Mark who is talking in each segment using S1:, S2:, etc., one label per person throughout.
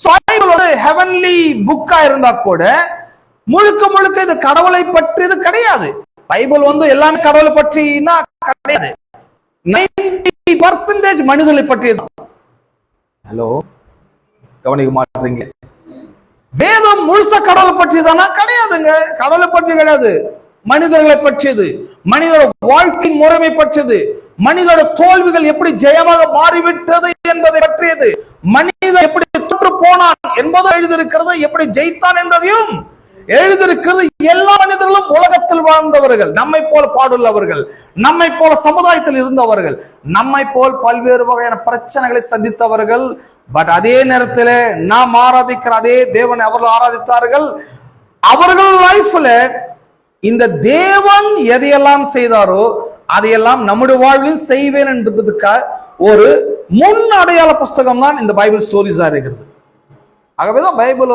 S1: Bible ஒரு heavenly புக்கா இருந்தா கூட முழுக்க முழுக்க இது கடவுளை பற்றியது கிடையாது. பைபிள் எல்லாமே கடவுளை பற்றினா கிடையாது. 90% மனிதர்களை பற்றியது. ஹலோ, கவனிக்க மாட்டீங்க? வேதம் முழுச கடவுளை பற்றியதானா? கிடையாதுங்க. கடவுளை பற்றி கிடையாது, மனிதர்களை பற்றியது, மனிதோட வாழ்க்கை முறைமை பற்றியது, மனிதோட தோல்விகள் எப்படி ஜெயமாக மாறிவிட்டது என்பதை பற்றியது, மனிதன் எப்படி தோற்று போனான் என்பதை எழுதியிருக்கிறது, எப்படி ஜெயித்தான் என்பதையும் எழுதியிருக்கிறது. எல்லா மனிதர்களும் உலகத்தில் வாழ்ந்தவர்கள், நம்மை போல பாடுள்ளவர்கள், நம்மை போல சமுதாயத்தில் இருந்தவர்கள், நம்மை போல் பல்வேறு வகையான பிரச்சனைகளை சந்தித்தவர்கள். பட் அதே நேரத்தில் நாம் ஆராதிக்கிற அதே தேவனை அவர்கள் ஆராதித்தார்கள். அவர்கள் லைஃப்ல இந்த தேவன் எதையெல்லாம் செய்தாரோ அதையெல்லாம் நம்முடைய வாழ்வில் செய்வேன் என்பதற்காக ஒரு முன் அடையாள புஸ்தகம் தான் இந்த பைபிள் ஸ்டோரிஸா இருக்கிறது. ஆகவேதான் பைபிள்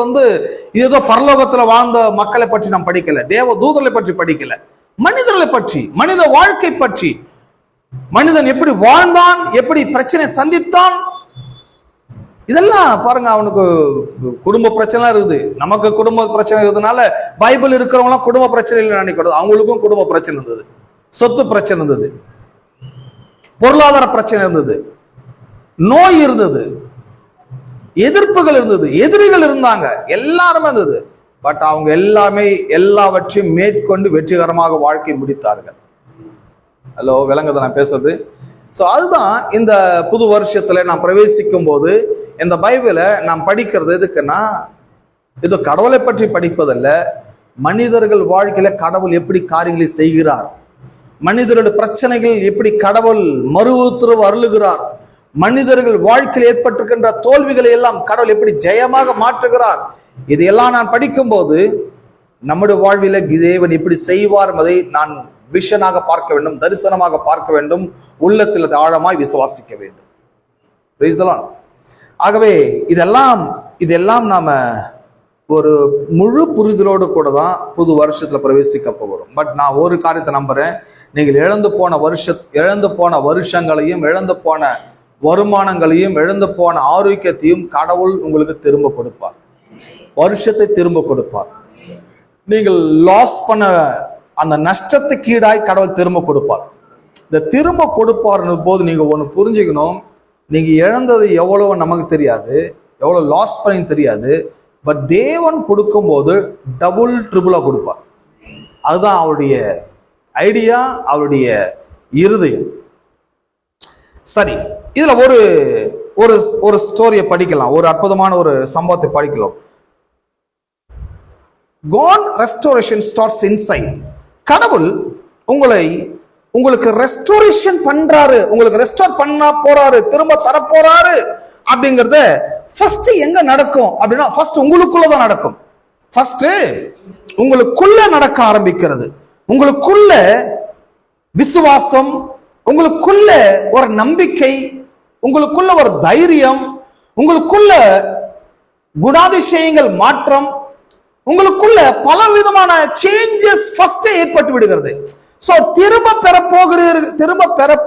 S1: ஏதோ பரலோகத்துல வாழ்ந்த மக்களை பற்றி நாம் படிக்கல, தேவ தூதர்களை பற்றி படிக்கல, மனிதர்களை பற்றி, மனித வாழ்க்கை பற்றி, மனிதன் எப்படி வாழ்ந்தான், எப்படி பிரச்சனை சந்தித்தான், இதெல்லாம் பாருங்க. அவனுக்கு குடும்ப பிரச்சனை இருக்குது, நமக்கு குடும்ப பிரச்சனை இருக்கிறதுனால பைபிள் இருக்கிறவங்களாம் குடும்ப பிரச்சனை இல்லை நினைக்கூடாது. அவங்களுக்கும் குடும்ப பிரச்சனை இருந்தது, சொத்து பிரச்சனை இருந்தது, பொருளாதார பிரச்சனை இருந்தது, நோய் இருந்தது, எதிர்ப்புகள் இருந்தது, எதிரிகள் இருந்தாங்க, எல்லாருமே இருந்தது. பட் அவங்க எல்லாவற்றையும் மேற்கொண்டு வெற்றிகரமாக வாழ்க்கை முடித்தார்கள். ஹலோ, விளங்குது நான் பேசுறது? ஸோ அதுதான் இந்த புது வருஷத்துல நாம் பிரவேசிக்கும் போது இந்த பைபிளை நாம் படிக்கிறது எதுக்குன்னா, இது கடவுளை பற்றி படிப்பதல்ல, மனிதர்கள் வாழ்க்கையில கடவுள் எப்படி காரியங்களை செய்கிறார், மனிதர்களுடைய பிரச்சனைகள் எப்படி கடவுள் மறு உத்தரவு அருளுகிறார், மனிதர்கள் வாழ்க்கையில் ஏற்பட்டிருக்கின்ற தோல்விகளை எல்லாம் கடவுள் எப்படி ஜெயமாக மாற்றுகிறார், இதையெல்லாம் நான் படிக்கும் போது நம்முடைய வாழ்வில தேவன் எப்படி செய்வார் என்பதை நான் விஷனாக பார்க்க வேண்டும், தரிசனமாக பார்க்க வேண்டும், உள்ளத்தில் ஆழமாய் விசுவாசிக்க வேண்டும். Praise the Lord. ஆகவே இதெல்லாம் நாம ஒரு முழு புரிதலோடு கூட தான் புது வருஷத்துல பிரவேசிக்க போகிறோம். பட் நான் ஒரு காரியத்தை நம்புறேன், நீங்கள் இழந்து போன வருஷங்களையும், இழந்து போன வருமானங்களையும், இழந்து போன ஆரோக்கியத்தையும் கடவுள் உங்களுக்கு திரும்ப கொடுப்பார். வருஷத்தை திரும்ப கொடுப்பார். நீங்கள் லாஸ் பண்ண அந்த நஷ்டத்துக்கு ஈடாய் கடவுள் திரும்ப கொடுப்பார். இந்த திரும்ப கொடுப்பார் போது நீங்க ஒண்ணு புரிஞ்சுக்கணும், நீங்க இழந்தது எவ்வளவு நமக்கு தெரியாது, எவ்வளவு லாஸ் பண்ணி தெரியாது. பட் தேவன் கொடுக்கும் போது டபுள் ட்ரிபிளா கொடுப்பார். அதுதான் அவருடைய ஐடியா, அவருடைய இருதயம். சரி, இதுல ஒரு ஸ்டோரியை படிக்கலாம், ஒரு அற்புதமான ஒரு சம்பவத்தை படிக்கலாம். God restoration starts inside. கடவுள் உங்களுக்கு ரெஸ்டோரேஷன் பண்றாரு, உங்களுக்கு ரெஸ்டோர் பண்ண போறாரு, திரும்ப தர போறாரு. அப்படிங்கறத ஃபர்ஸ்ட் எங்க நடக்கும் அப்படின்னா, ஃபர்ஸ்ட் உங்களுக்குள்ளதான் நடக்கும். ஃபர்ஸ்ட் உங்களுக்குள்ள நடக்க ஆரம்பிக்கிறது. உங்களுக்குள்ள விசுவாசம், உங்களுக்குள்ள ஒரு நம்பிக்கை, உங்களுக்குள்ள ஒரு தைரியம், உங்களுக்குள்ள குணாதிசயங்கள் மாற்றம், உங்களுக்குள்ள பல விதமான சேஞ்சஸ் ஃபர்ஸ்ட் ஏற்பட்டு விடுகிறது. சோ திரும்ப பெற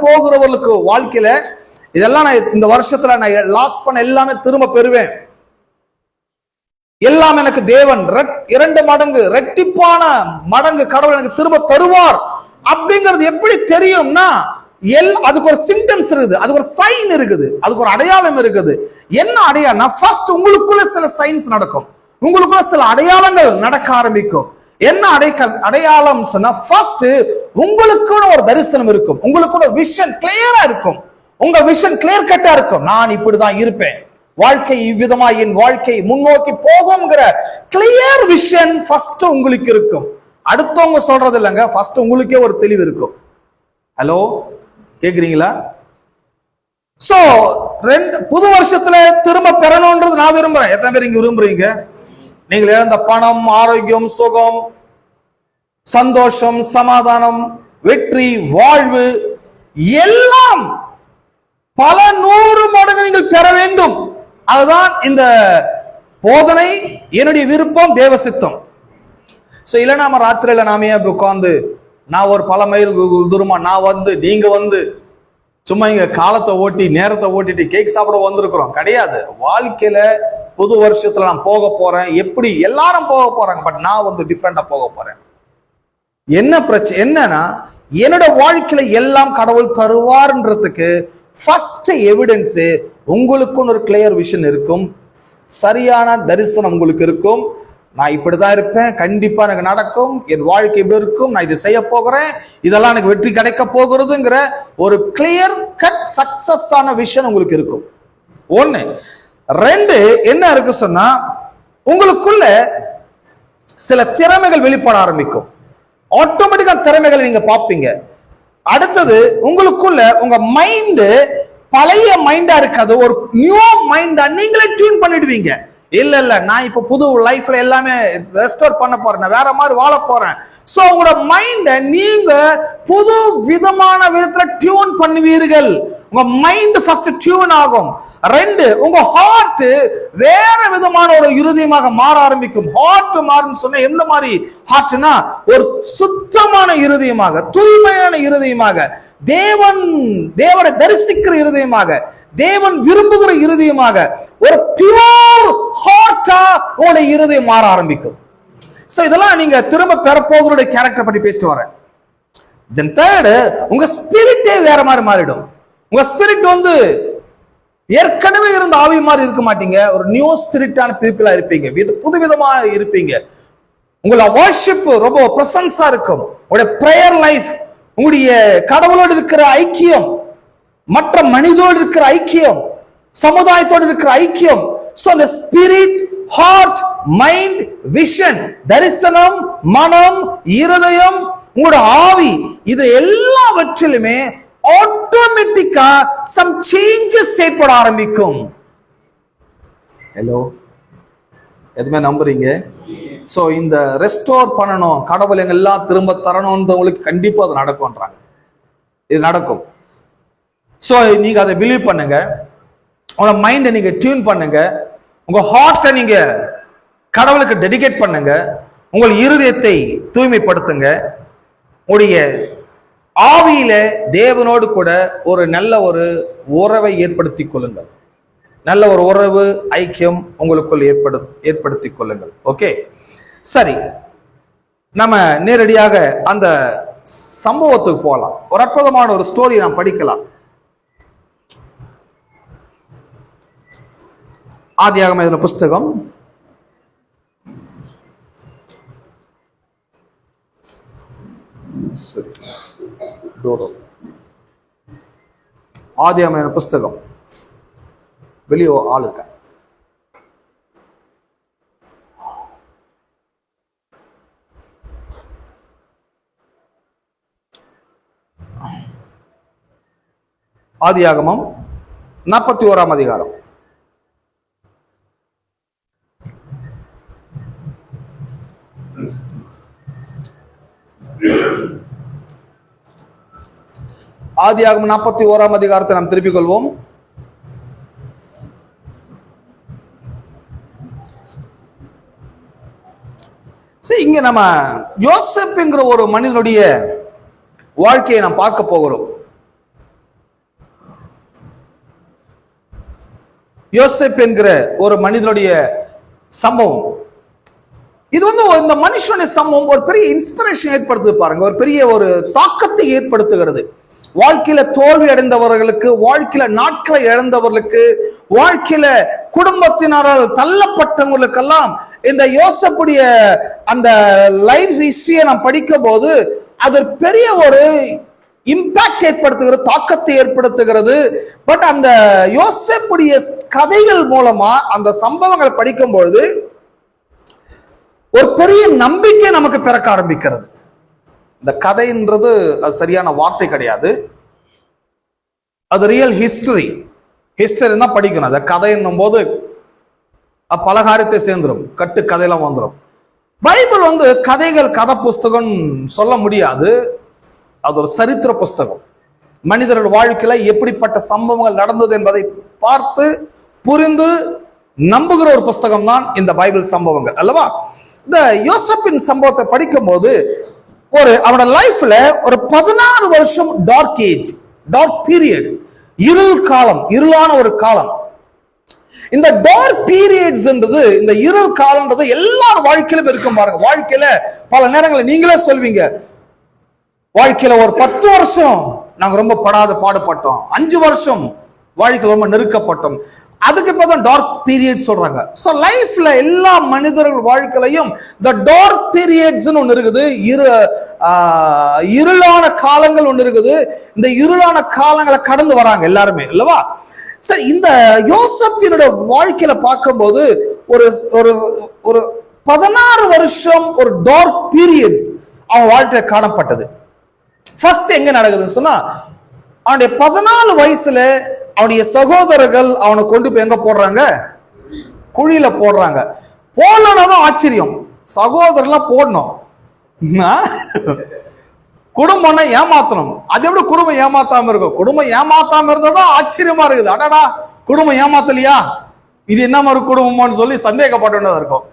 S1: போகிறவர்களுக்கு வாழ்க்கையில இதெல்லாம் நான் இந்த வருஷத்துல நான் லாஸ் பண்ண எல்லாமே திரும்ப பெறுவேன், எல்லாம் எனக்கு தேவன் 2 மடங்கு ரெட்டிப்பான மடங்கு கடவுள் எனக்கு திரும்ப தருவார். அப்படிங்கிறது எப்படி தெரியும்னா, அதுக்கு ஒரு சிம்டம்ஸ் இருக்குது, அதுக்கு ஒரு சைன் இருக்குது, அதுக்கு ஒரு அடையாளம் இருக்குது. என்ன அடையாளம்? ஃபர்ஸ்ட் உங்களுக்குள்ள சில சைன்ஸ் நடக்கும், உங்களுக்குள்ள சில அடையாளங்கள் நடக்க ஆரம்பிக்கும். என்ன அடையாளம் சொன்னா, ஃபர்ஸ்ட் உங்களுக்குன்னு ஒரு தரிசனம் இருக்கும், உங்களுக்குள்ள விஷன் கிளியரா இருக்கும், உங்க விஷன் கிளியர் கட்டா இருக்கும். நான் இப்படிதான் இருப்பேன், வாழ்க்கை இவ்விதமா என் வாழ்க்கை முன்னோக்கி போகும்ங்கிற கிளியர் விஷன் ஃபர்ஸ்ட் உங்களுக்கு இருக்கும். அடுத்தவங்க சொல்றது இல்லைங்க, ஃபர்ஸ்ட் உங்களுக்கே ஒரு தெளிவு இருக்கும். ஹலோ, கேக்குறீங்களா? சோ புது வருஷத்துல திரும்ப பெறணும்ன்றது நான் விரும்புறேன். எத்தனை பேர் இங்க விரும்புறீங்க? நீங்கள் இழந்த பணம், ஆரோக்கியம், சுகம், சந்தோஷம், சமாதானம், வெற்றி, வாழ்வு எல்லாம் பல 100 மடங்கு நீங்கள் பெற வேண்டும். அதுதான் இந்த போதனை, என்னுடைய விருப்பம், தேவ சித்தம். சோ இல்ல நாம ராத்திரியில நாம உட்கார்ந்து நான் ஒரு பல மைல் தூரமா நீங்க சும்மா இங்க காலத்தை ஓட்டி நேரத்தை ஓட்டிட்டு கேக் சாப்பிட வந்திருக்கிறோம் கிடையாது. வாழ்க்கையில புது வருஷத்துல நான் போக போறேன், எப்படி எல்லாரும் போக போறாங்க, பட் நான் வந்து டிஃப்ரெண்டா போக போறேன். என்ன பிரச்சனை என்னன்னா, என்னோட வாழ்க்கையில எல்லாம் கடவுள் தருவார்ன்றதுக்கு ஃபர்ஸ்ட் எவிடன்ஸ் உங்களுக்குன்னு ஒரு கிளியர் விஷன் இருக்கும், சரியான தரிசனம் உங்களுக்கு இருக்கும். நான் இப்படிதான் இருப்பேன், கண்டிப்பா எனக்கு நடக்கும், என் வாழ்க்கை இப்படி இருக்கும், நான் இதை செய்ய போகிறேன், இதெல்லாம் எனக்கு வெற்றி கிடைக்க போகிறதுங்கிற ஒரு கிளியர் கட் சக்சஸ் ஆன விஷன் உங்களுக்கு இருக்கும். ஒண்ணு. ரெண்டு, என்ன இருக்கு சொன்னா, உங்களுக்குள்ள சில திறமைகள் வெளிப்பட ஆரம்பிக்கும். ஆட்டோமேட்டிக்கா திறமைகளை நீங்க பார்ப்பீங்க. அடுத்தது, உங்களுக்குள்ள உங்க மைண்ட் பழைய மைண்டா இருக்காது, ஒரு நியூ மைண்டா நீங்களே டியூன் பண்ணிடுவீங்க. இல்ல நான் இப்ப புது லைஃப்ல எல்லாமே ரெஸ்டோர் பண்ண போறேன், வேற மாதிரி வாழ போறேன். சோ உங்களோட மைண்ட நீங்க புது விதமான விதத்துல டியூன் பண்ணுவீர்கள். உங்க மைண்ட் ஃபர்ஸ்ட் டியூன் ஆகும். ரெண்டு, உங்க ஹார்ட் வேற விதமான ஒரு இருதயமாக மாற ஆரம்பிக்கும். ஹார்ட் மாறுன்னு சொன்ன எந்த மாதிரி ஹார்ட்னா, ஒரு சுத்தமான இருதயமாக, தூய்மையான இருதயமாக, தேவனை தரிசிக்கிற இருதயமாக, தேவன் விரும்புகிற இருதயமாக, ஒரு பியூர் ஹார்ட்டா உங்களுடைய இருதயம் மாற ஆரம்பிக்கும். சோ இதெல்லாம் நீங்க திரும்ப பெறப்போகிற கேரக்டர் பத்தி பேசிட்டு வரேன். தென் தேர்டு, உங்க ஸ்பிரிட்டே வேற மாதிரி மாறிடும். உங்க ஸ்பிரிட் வந்து ஏற்கனவே இருந்த ஆவி மாதிரி இருக்க மாட்டீங்க, ஒரு நியூ ஸ்பிரிட்டான பீப்புளா இருப்பீங்க, புதுவிதமா இருப்பீங்க. உங்களோட வர்ஷிப் ரொம்ப பிரசன்ஸா இருக்கும். உங்களுடைய பிரேயர் லைஃப், உங்களுடைய கடவுளோடு இருக்கிற ஐக்கியம், மற்ற மனிதோடு இருக்கிற ஐக்கியம், சமுதாயத்தோடு இருக்கிற ஐக்கியம். சோ அந்த ஸ்பிரிட், ஹார்ட், மைண்ட், விஷன், தரிசனம், மனம், இருதயம், உங்களோட ஆவி, இது எல்லாவற்றிலுமே ஆட்டோமேட்டிக்கா சம் சேஞ்சஸ் ஏற்பட ஆரம்பிக்கும். ஹலோ, எதுவுமே நம்புறீங்க? சோ இந்த ரெஸ்டோர் பண்ணணும், கடவுள் எல்லாம் திரும்ப தரணும்ன்றவங்களுக்கு கண்டிப்பா அது நடக்கும்ன்றாங்க. இது நடக்கும். சோ நீங்க அதை பிலீவ் பண்ணுங்க. உங்க மைண்டை நீங்க டியூன் பண்ணுங்க. உங்க ஹார்ட்டை நீங்க கடவுளுக்கு டெடிகேட் பண்ணுங்க. உங்கள் இருதயத்தை தூய்மைப்படுத்துங்க. உடைய ஆவியில தேவனோடு கூட ஒரு நல்ல ஒரு உறவை ஏற்படுத்திக் கொள்ளுங்கள். நல்ல ஒரு உறவு, ஐக்கியம் உங்களுக்குள் ஏற்படுத்திக் கொள்ளுங்கள். ஓகே, சரி, நம்ம நேரடியாக அந்த சம்பவத்துக்கு போகலாம். ஒரு அற்புதமான ஒரு ஸ்டோரி நாம் படிக்கலாம். ஆதியாகமம் எழுதின புஸ்தகம் ஆதியாகமம் புஸ்தகம், வெளியே ஆள் இருக்க, ஆதியாகமம் 41ஆம் அதிகாரம். ஆதியாகமம் 41ஆம் அதிகாரத்தை நாம் திருப்பிக் கொள்வோம். இங்க நம்ம யோசேப்புங்கிற ஒரு மனிதனுடைய வாழ்க்கையை நாம் பார்க்க போகிறோம். யோசேப் என்கிற ஒரு மனிதனுடைய சம்பவம் இது வந்து இந்த மனுஷனுடைய சம்பவம் ஒரு பெரிய இன்ஸ்பிரேஷன் ஏற்படுத்து பாருங்க, ஒரு பெரிய ஒரு தாக்கத்தை ஏற்படுத்துகிறது. வாழ்க்கையில தோல்வி அடைந்தவர்களுக்கு, வாழ்க்கையில நாட்களை இழந்தவர்களுக்கு, வாழ்க்கையில குடும்பத்தினரால் தள்ளப்பட்டவர்களுக்கெல்லாம் இந்த யோசேப்புடைய அந்த லைஃப் ஹிஸ்டரியை நாம் படிக்கும் போது அது பெரிய ஒரு இம்பாக்ட் ஏற்படுத்துகிறது, தாக்கத்தை ஏற்படுத்துகிறது. பட் அந்த யோசேப்புடைய கதைகள் மூலமா அந்த சம்பவங்களை படிக்கும் பொழுது ஒரு பெரிய நம்பிக்கை நமக்கு பிறக்க ஆரம்பிக்கிறது. இந்த கதைன்றது அது சரியான வார்த்தை கிடையாது, அது ரியல் ஹிஸ்டரி. ஹிஸ்டரி தான் படிக்கணும். அந்த கதைன்னும் போது பல காரியத்தை சேர்ந்துடும், கட்டு கதையெல்லாம் வந்துடும். பைபிள் வந்து கதைகள், கதை புஸ்தகம் சொல்ல முடியாது, அது ஒரு சரித்திர புஸ்தகம். மனிதர்கள் வாழ்க்கையில எப்படிப்பட்ட சம்பவங்கள் நடந்தது என்பதை பார்த்து புரிந்து நம்புகிற ஒரு புஸ்தகம் தான் இந்த பைபிள் சம்பவங்கள் அல்லவா. இந்த யோசேப்பின் சம்பவத்தை படிக்கும் போது அவனோட லைஃப்ல ஒரு 16 வருஷம் டார்க் ஏஜ், டார்க் பீரியட், இருள் காலம், இருளான ஒரு காலம். இந்த டார்க் பீரியட்ஸ்ன்றது, இந்த இருள் காலம்ன்றது எல்லார் வாழ்க்கையிலும் இருக்கும் பாருங்க. வாழ்க்கையில பல நேரங்களில் நீங்களே சொல்வீங்க, வாழ்க்கையில ஒரு 10 வருஷம் நாங்க ரொம்ப பாடுபட்டோம், 5 வருஷம் வாழ்க்கையில ரொம்ப நெருக்கப்பட்டோம். அதுக்கு இப்பதான் டார்க் பீரியட் சொல்றாங்க. சோ லைஃப்ல எல்லா மனிதர்கள் வாழ்க்கையிலையும் இந்த டார்க் பீரியட்ஸ் ஒண்ணு இருக்குது, இருளான காலங்கள் ஒண்ணு இருக்குது. இந்த இருளான காலங்களை கடந்து வராங்க எல்லாருமே இல்லவா? சரி, இந்த யோசேப்பினுடைய வாழ்க்கையில பார்க்கும்போது ஒரு ஒரு 16 வருஷம் ஒரு டார்க் பீரியட்ஸ் அவன் வாழ்க்கையில காணப்பட்டது. ஃபர்ஸ்ட் எங்க நடக்குதுன்னு சொன்னா, அவனுடைய 14 வயசுல அவனுடைய சகோதரர்கள் அவனை கொண்டு போய் எங்க போடுறாங்க? குழியில போடுறாங்க. போடலனாதான் ஆச்சரியம், சகோதரர்லாம் போடணும், குடும்பம்னா ஏமாத்தணும். அது எப்படி குடும்பம் ஏமாத்தாம இருக்கும்? குடும்பம் ஏமாத்தாம இருந்ததான் ஆச்சரியமா இருக்குது. அடடா, குடும்பம் ஏமாத்தலையா, இது என்ன மாதிரி குடும்பம்னு சொல்லி சந்தேகப்பட்டு இருக்கும்.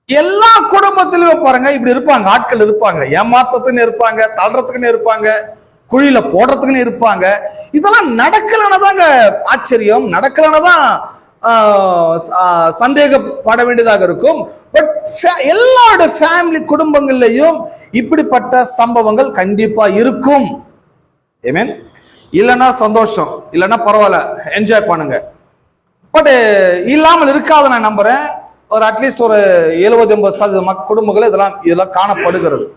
S1: எல்லா குடும்பத்திலுமே பாருங்க இப்படி இருப்பாங்க, ஆட்கள் இருப்பாங்க, ஏமாத்தத்துக்குன்னு இருப்பாங்க, தள்ளுறதுக்குன்னு இருப்பாங்க, குழியில போடுறதுக்குன்னு இருப்பாங்க. இதெல்லாம் நடக்கலன்னதாங்க ஆச்சரியம், நடக்கலன்னதான் சந்தேகப்பட வேண்டியதாக இருக்கும். பட் எல்லாரோட ஃபேமிலி குடும்பங்கள்லயும் இப்படிப்பட்ட சம்பவங்கள் கண்டிப்பா இருக்கும். ஆமென். இல்லைன்னா சந்தோஷம், இல்லைன்னா பரவாயில்ல, என்ஜாய் பண்ணுங்க. பட் இல்லாமல் இருக்காத நான் நம்புறேன். ஒரு அட்லீஸ்ட் ஒரு 70-80% குடும்பங்கள் இதெல்லாம் காணப்படுகிறது.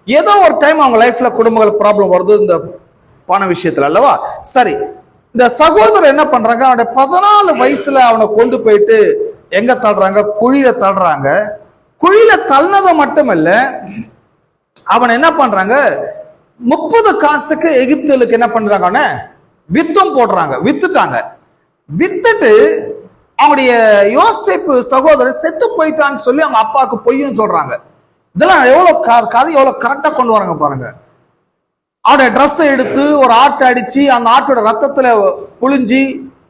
S1: ஏதோ ஒரு டைம் அவங்க லைஃப்ல குடும்பங்கள் ப்ராப்ளம் வருது இந்த பண விஷயத்துல அல்லவா? சரி, இந்த சகோதரர் என்ன பண்றாங்க, அவனுடைய 14 வயசுல அவனை கொண்டு போயிட்டு எங்க தள்ளுறாங்க? குழியில தள்ளுறாங்க. குழியில தள்ளினது மட்டுமல்ல, அவன் என்ன பண்றாங்க, 30 காசுக்கு எகிப்துக்கு என்ன பண்றாங்க, வித்தும் போடுறாங்க, வித்துட்டாங்க. வித்துட்டு அவனுடைய யோசேப்பு சகோதரர் செத்து போயிட்டான்னு சொல்லி அவங்க அப்பாவுக்கு பொய்யும் சொல்றாங்க. இதெல்லாம் எவ்வளவு கதை எவ்வளவு கரெக்டா கொண்டு வராங்க பாருங்க. அவனுடைய ட்ரெஸ்ஸை எடுத்து ஒரு ஆட்டை அடிச்சு அந்த ஆட்டோட ரத்தத்துல புழிஞ்சி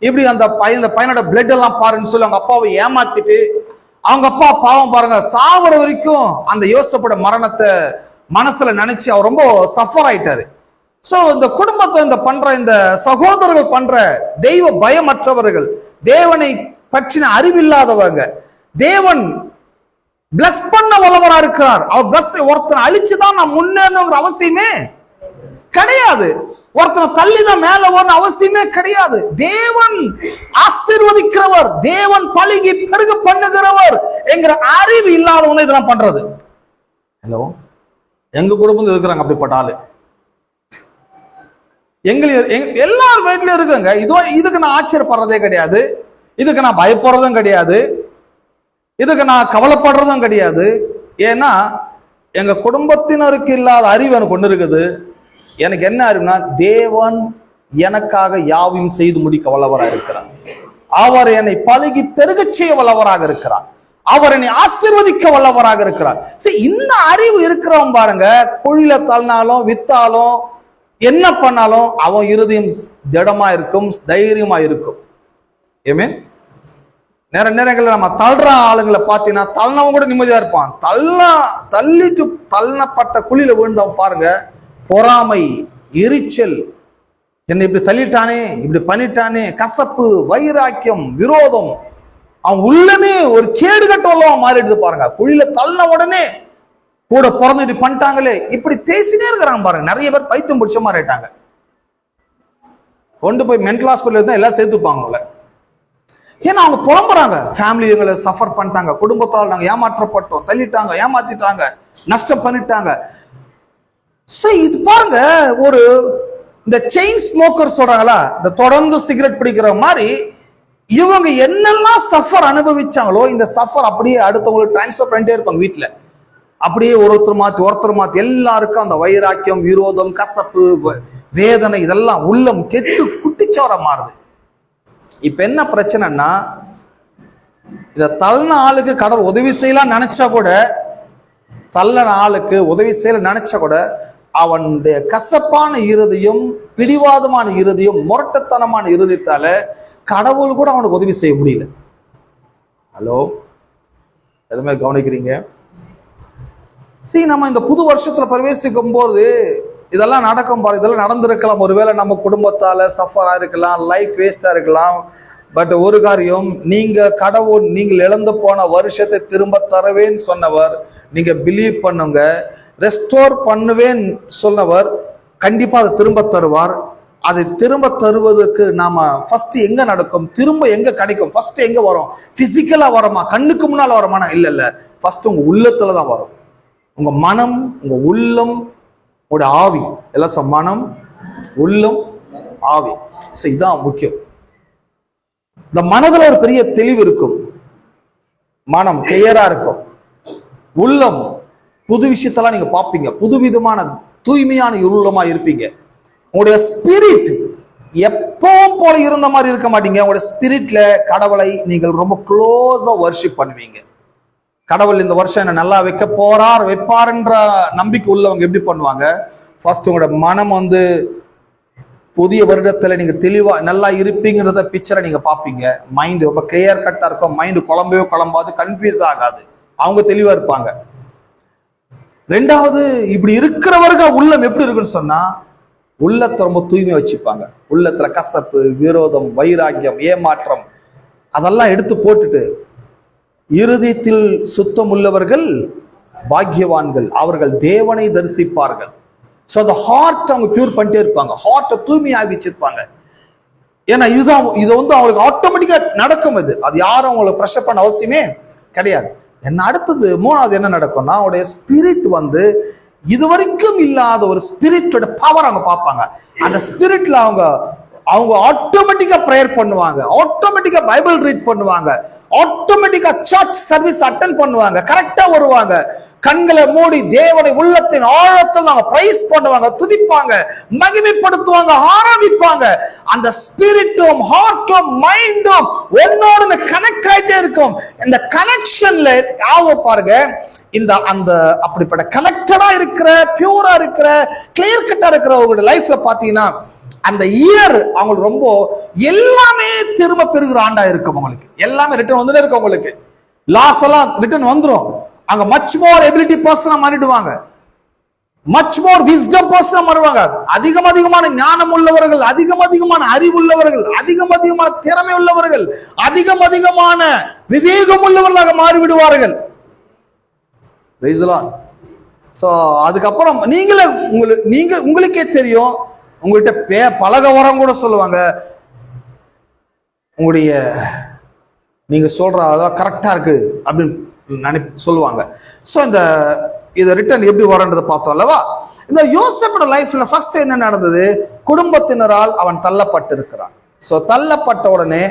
S1: இப்படி அந்த பையனோட பிளட் எல்லாம் பாருன்னு சொல்லி அவங்க அப்பாவை ஏமாத்திட்டு, அவங்க அப்பா பாவம் பாருங்க, சாவர வரைக்கும் அந்த யோசேப்போட மரணத்தை மனசுல நினைச்சு அவர் ரொம்ப சஃபர் ஆயிட்டாரு. சோ இந்த குடும்பத்தை இந்த சகோதரர்கள் பண்ற தெய்வ பயமற்றவர்கள், தேவனை பற்றின அறிவில்லாதவங்க, தேவன் பிளஸ் பண்ண வல்லவரா இருக்கிறார். அவர் பிளஸ் ஒருத்தனை அழிச்சுதான் நான் முன்னேறணுங்கிற அவசியமே கிடையாது, ஒருத்தனை தள்ளிதான் மேல வரணும் அவசியமே கிடையாது. தேவன் ஆசீர்வதிக்கிறவர், தேவன் பழுகி பெருக பண்ணுகிறவர் என்கிற அறிவு இல்லாதவனை இதெல்லாம் பண்றது. ஹலோ, எங்க குடும்பம் இருக்கிறாங்க அப்படிப்பட்ட ஆளு, எல்லார் வீட்லயும் இருக்குங்க. இதுக்கு நான் ஆச்சரியப்படுறதே கிடையாது, இதுக்கு நான் பயப்படுறதும் கிடையாது, இதுக்கு நான் கவலைப்படுறதும் கிடையாது. ஏன்னா எங்க குடும்பத்தினருக்கு இல்லாத அறிவு எனக்கு ஒண்ணு இருக்குது. எனக்கு என்ன அறிவுனா, தேவன் எனக்காக யாவையும் செய்து முடிக்க வல்லவராக இருக்கிறார். அவர் என்னை பழகி பெருக செய்ய வல்லவராக இருக்கிறார். அவர் என்னை ஆசீர்வதிக்க வல்லவராக இருக்கிறார். சரி, இந்த அறிவு இருக்கிறவன் பாருங்க, குழியில தள்ளினாலும் வித்தாலும் என்ன பண்ணாலும் அவன் இருதயம் திடமா இருக்கும், தைரியமா இருக்கும். ஆமென். நிறைய நேரங்களில் நம்ம தள்ளுற ஆளுங்களை பார்த்தீங்கன்னா தள்ளனவங்க கூட நிம்மதியா இருப்பான். தள்ளிட்டு தள்ளப்பட்ட குழியில விழுந்தவன் பாருங்க, பொறாமை, எரிச்சல், என்னை இப்படி தள்ளிட்டானே, இப்படி பண்ணிட்டானே, கசப்பு, வைராக்கியம், விரோதம், அவன் உள்ளமே ஒரு கேடு கட்டவல்லவா மாறிடுது பாருங்க. குழியில தள்ளின உடனே கூட பிறந்து இப்படி பண்ணிட்டாங்களே, இப்படி பேசினே இருக்கிறாங்க பாருங்க. நிறைய பேர் பைத்தியம் பிடிச்ச மாதிரி ஆயிட்டாங்க. கொண்டு போய் மென்டல் ஹாஸ்பிட்டல் இருந்தா எல்லாம் சேர்த்துப்பாங்க. ஏன்னா அவங்க புலம்புறாங்க, ஃபேமிலி எங்களை சஃபர் பண்ணிட்டாங்க, குடும்பத்தால் நாங்க ஏமாற்றப்பட்டோம், தள்ளிட்டாங்க, ஏமாத்திட்டாங்க, நஷ்டம் பண்ணிட்டாங்க. இது பாருங்க, ஒரு இந்த செயின் ஸ்மோக்கர் சொல்றாங்களா, இந்த தொடர்ந்து சிகரெட் பிடிக்கிற மாதிரி இவங்க என்னெல்லாம் சஃபர் அனுபவிச்சாங்களோ இந்த சஃபர் அப்படியே அடுத்தவங்களுக்கு டிரான்ஸ்ஃபர் பண்ணிட்டே இருப்பாங்க வீட்டுல. அப்படியே ஒருத்தர் மாத்தி எல்லாருக்கும் அந்த வைராக்கியம், விரோதம், கசப்பு, வேதனை இதெல்லாம் உள்ளம் கெட்டு குட்டிச்சோர மாறுது. இப்ப என்ன பிரச்சனைன்னா, இத தள்ளன ஆளுக்கு கடவுள் உதவி செய்யலாம் நினைச்சா கூட, தள்ளன ஆளுக்கு உதவி செய்யல நினைச்சா கூட அவனுடைய கசப்பான இருதயம், பிடிவாதமான இருதயம், முரட்டத்தனமான இருதயத்தால கடவுள் கூட அவனுக்கு உதவி செய்ய முடியல. ஹலோ, எதுவுமே கவனிக்கிறீங்க? சரி, நம்ம இந்த புது வருஷத்துல பிரவேசிக்கும் போது இதெல்லாம் நடக்கும் பாரு, இதெல்லாம் நடந்திருக்கலாம். ஒருவேளை நம்ம குடும்பத்தால சஃபரா இருக்கலாம், லைஃப் வேஸ்டா இருக்கலாம், பட் ஒரு காரியம், நீங்கள் இழந்து போன வருஷத்தை திரும்ப தருவேன்னு சொன்னவர், நீங்க பிலீவ் பண்ணுங்க. ரெஸ்டோர் பண்ணுவேன் சொன்னவர் கண்டிப்பா அதை திரும்ப தருவார். அதை திரும்ப தருவதற்கு நாம ஃபர்ஸ்ட் எங்க நடக்கும், திரும்ப எங்க கிடைக்கும், ஃபர்ஸ்ட் எங்க வரும்? பிசிக்கலா வரமா, கண்ணுக்கு முன்னால வரமானா? இல்ல, ஃபர்ஸ்ட் உங்க உள்ளத்துல தான் வரும். உங்க மனம், உங்க உள்ளம், உங்க ஆவி எல்லாம். மனம், உள்ளம், ஆவி, இதுதான் முக்கியம். இந்த மனதுல ஒரு பெரிய தெளிவு இருக்கும், மனம் கிளியரா இருக்கும், உள்ளம் புது விஷயத்தெல்லாம் நீங்க பார்ப்பீங்க, புதுவிதமான தூய்மையான உள்ளமா இருப்பீங்க. உங்களுடைய ஸ்பிரிட் எப்பவும் போல இருந்த மாதிரி இருக்க மாட்டீங்க. உங்களுடைய ஸ்பிரிட்ல கடவுளை நீங்கள் ரொம்ப க்ளோஸா வர்ஷிப் பண்ணுவீங்க. கடவுள் இந்த வருஷம் என்ன நல்லா வைப்பாருன்ற நம்பிக்கை உள்ளவங்க எப்படி பண்ணுவாங்க? ஃபர்ஸ்ட் உங்களோட மனம் புதிய வருடத்துல நீங்க தெளிவா நல்லா இருப்பீங்கிறத பிக்சரை நீங்க பாப்பீங்க. மைண்ட் ரொம்ப கிளியர் கட்டா இருக்கும், மைண்ட் குழம்பாது, கன்ஃபியூஸ் ஆகாது, அவங்க தெளிவா இருப்பாங்க. ரெண்டாவது, இப்படி இருக்கிறவர்கள் உள்ளம் எப்படி இருக்குன்னு சொன்னா, உள்ளத்தை ரொம்ப தூய்மையா வச்சுப்பாங்க. உள்ளத்துல கசப்பு, விரோதம், வைராக்கியம், ஏமாற்றம் அதெல்லாம் எடுத்து போட்டுட்டு, இருதயத்தில் சுத்தம் உள்ளவர்கள் பாக்கியவான்கள், அவர்கள் தேவனை தரிசிப்பார்கள். ஸோ அந்த ஹார்ட் அவங்க பியூர் பண்ணிட்டே இருப்பாங்க, ஹார்ட்டை தூய்மையாகி வச்சிருப்பாங்க. ஏன்னா இது அவங்களுக்கு ஆட்டோமேட்டிக்கா நடக்கும். அது யாரும் அவங்களை ப்ரெஷர் பண்ண அவசியமே கிடையாது. என்ன அடுத்தது மூணாவது என்ன நடக்கும்னா, அவருடைய ஸ்பிரிட் இதுவரைக்கும் இல்லாத ஒரு ஸ்பிரிட்டோட பவர் அவங்க பார்ப்பாங்க. அந்த ஸ்பிரிட்ல அவங்க ஆட்டோமேட்டிக்கா பிரேயர் பண்ணுவாங்க, ஆட்டோமேட்டிக்கா பைபிள் ரீட் பண்ணுவாங்க, ஆட்டோமேட்டிக்கா சர்ச் சர்வீஸ் அட்டெண்ட் பண்ணுவாங்க, கரெக்டா வருவாங்க. கண்களை மூடி தேவனை உள்ளத்தின் ஆழத்தில் அவங்க பிரைஸ் பண்ணுவாங்க, துதிப்பாங்க, மகிமைப்படுத்துவாங்க, ஆராதிப்பாங்க. அந்த ஸ்பிரிட்டும் ஹார்ட்டும் மைண்டும் ஒன்னோடு கனெக்ட் ஆயிட்டே இருக்கும். இந்த கனெக்ஷன்ல பாருங்க, அந்த அப்படிப்பட்ட கனெக்டடா இருக்கிற, பியூரா இருக்கிற, கிளியர் கட்டா இருக்கிற உங்களுடைய லைஃப்ல பாத்தீங்கன்னா, அந்த இயர் அவங்களுக்கு ரொம்ப எல்லாமே திரும்ப பெறுகிற ஆண்டா இருக்கும். உங்களுக்கு எல்லாமே ரிட்டர்ன் வந்துட்டே இருக்கும். உங்களுக்கு லாஸ் எல்லாம் ரிட்டர்ன் வந்துடும். அங்க மச் மோர் எபிலிட்டி பர்சனா மாறிடுவாங்க, மச் மோர் விஸ்டம் பர்சனா மாறுவாங்க. அதிகமான ஞானம் உள்ளவர்கள், அதிகமான அறிவுள்ளவர்கள், அதிகமான திறமை உள்ளவர்கள், அதிகமான விவேகம் உள்ளவர்களாக மாறிவிடுவார்கள். சோ அதுக்கப்புறம் உங்களுக்கே தெரியும், உங்கள்கிட்ட பழக வரம் கூட சொல்லுவாங்க, உங்களுடைய நீங்க சொல்ற அதான் கரெக்டா இருக்கு அப்படின்னு சொல்லுவாங்க. ஸோ இதை ரிட்டர்ன் எப்படி வரன்றதை பார்த்தோம் அல்லவா? இந்த யோசேப்போட லைஃப்ல ஃபர்ஸ்ட் என்ன நடந்தது? குடும்பத்தினரால் அவன் தள்ளப்பட்டு இருக்கிறான். ஸோ தள்ளப்பட்ட உடனே